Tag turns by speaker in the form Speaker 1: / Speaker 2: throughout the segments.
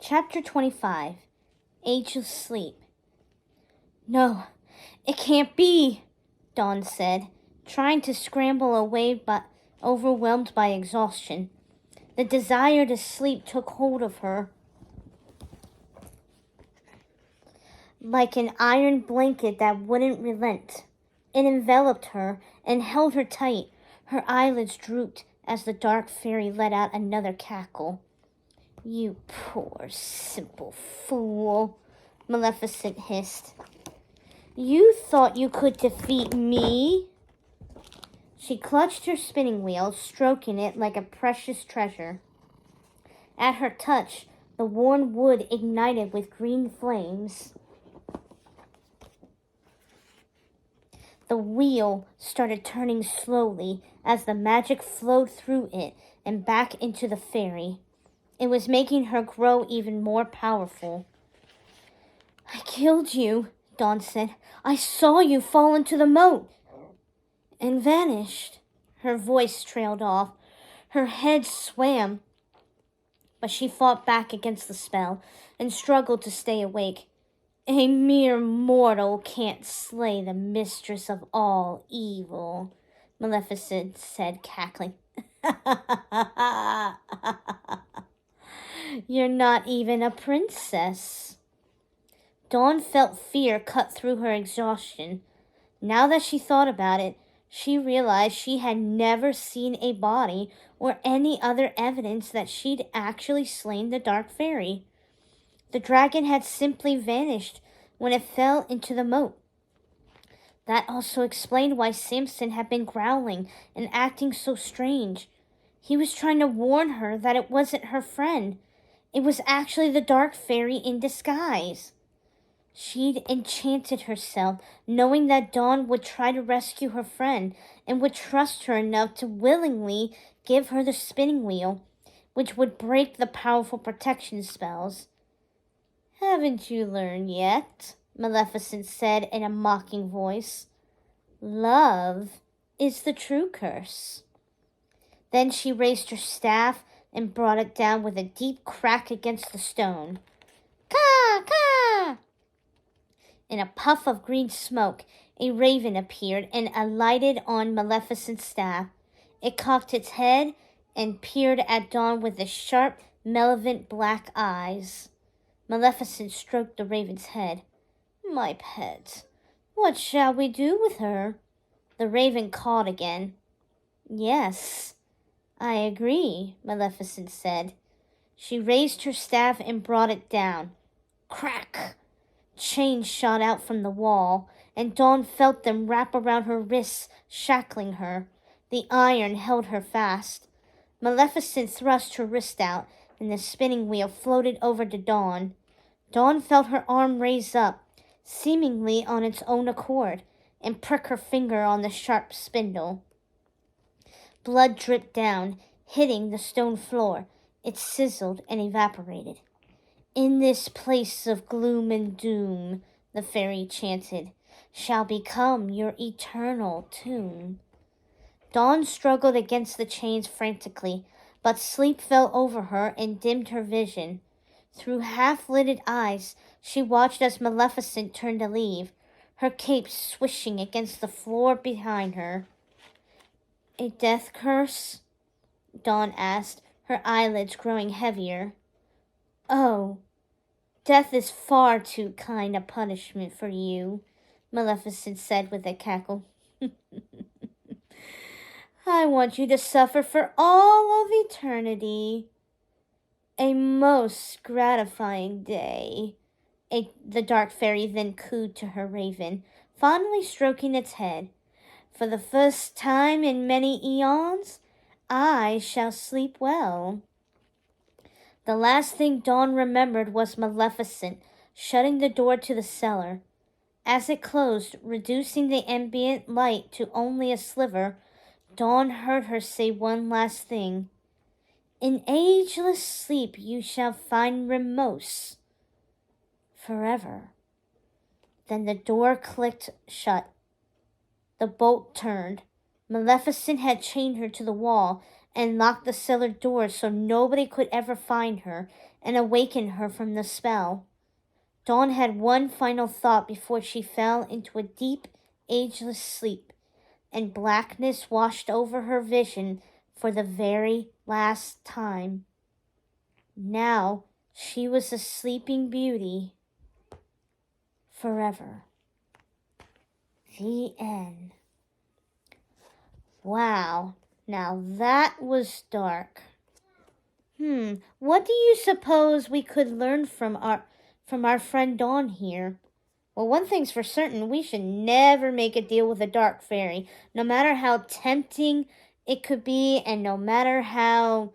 Speaker 1: Chapter 25. Ageless Sleep. No, it can't be, Dawn said, trying to scramble away but overwhelmed by exhaustion. The desire to sleep took hold of her like an iron blanket that wouldn't relent. It enveloped her and held her tight. Her eyelids drooped as the dark fairy let out another cackle. You poor, simple fool, Maleficent hissed. You thought you could defeat me? She clutched her spinning wheel, stroking it like a precious treasure. At her touch, the worn wood ignited with green flames. The wheel started turning slowly as the magic flowed through it and back into the fairy. It was making her grow even more powerful. I killed you, Dawn said. I saw you fall into the moat and vanished. Her voice trailed off. Her head swam, but she fought back against the spell and struggled to stay awake. A mere mortal can't slay the mistress of all evil, Maleficent said, cackling. You're not even a princess. Dawn felt fear cut through her exhaustion. Now that she thought about it, she realized she had never seen a body or any other evidence that she'd actually slain the Dark Fairy. The dragon had simply vanished when it fell into the moat. That also explained why Samson had been growling and acting so strange. He was trying to warn her that it wasn't her friend. It was actually the Dark Fairy in disguise. She'd enchanted herself, knowing that Dawn would try to rescue her friend and would trust her enough to willingly give her the spinning wheel, which would break the powerful protection spells. Haven't you learned yet? Maleficent said in a mocking voice. Love is the true curse. Then she raised her staff and brought it down with a deep crack against the stone. Caw, caw! In a puff of green smoke, a raven appeared and alighted on Maleficent's staff. It cocked its head and peered at Dawn with its sharp, malevolent black eyes. Maleficent stroked the raven's head. My pet, what shall we do with her? The raven cawed again. Yes, I agree, Maleficent said. She raised her staff and brought it down. Crack! Chains shot out from the wall, and Dawn felt them wrap around her wrists, shackling her. The iron held her fast. Maleficent thrust her wrist out, and the spinning wheel floated over to Dawn. Dawn felt her arm raise up, seemingly on its own accord, and prick her finger on the sharp spindle. Blood dripped down, hitting the stone floor. It sizzled and evaporated. In this place of gloom and doom, the fairy chanted, shall become your eternal tomb. Dawn struggled against the chains frantically, but sleep fell over her and dimmed her vision. Through half-lidded eyes, she watched as Maleficent turned to leave, her cape swishing against the floor behind her. A death curse? Dawn asked, her eyelids growing heavier. Oh, death is far too kind a punishment for you, Maleficent said with a cackle. I want you to suffer for all of eternity. A most gratifying day, the Dark Fairy then cooed to her raven, fondly stroking its head. For the first time in many eons, I shall sleep well. The last thing Dawn remembered was Maleficent shutting the door to the cellar. As it closed, reducing the ambient light to only a sliver, Dawn heard her say one last thing. In ageless sleep you shall find remorse forever. Then the door clicked shut. The bolt turned. Maleficent had chained her to the wall and locked the cellar doors so nobody could ever find her and awaken her from the spell. Dawn had one final thought before she fell into a deep, ageless sleep, and blackness washed over her vision for the very last time. Now she was a sleeping beauty forever. The end. Wow, now that was dark. What do you suppose we could learn from our friend Dawn here? Well, one thing's for certain, we should never make a deal with a dark fairy, no matter how tempting it could be and no matter how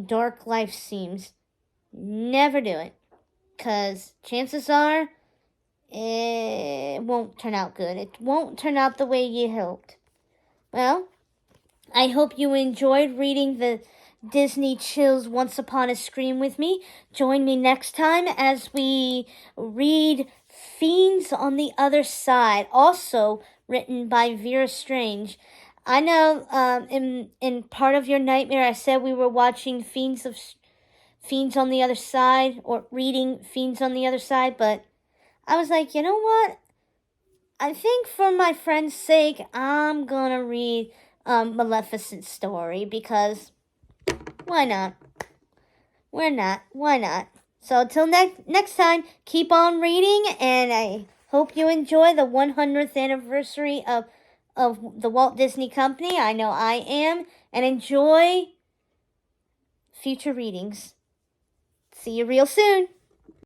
Speaker 1: dark life seems. Never do it, 'cause chances are it won't turn out good. It won't turn out the way you hoped. Well, I hope you enjoyed reading the Disney Chills Once Upon a Scream with me. Join me next time as we read Fiends on the Other Side, also written by Vera Strange. I know in part of your nightmare I said we were watching Fiends on the Other Side, or reading Fiends on the Other Side, but I was like, you know what? I think for my friend's sake, I'm gonna read Maleficent's story, because why not? Why not? So until next time, keep on reading, and I hope you enjoy the 100th anniversary of the Walt Disney Company. I know I am, and enjoy future readings. See you real soon.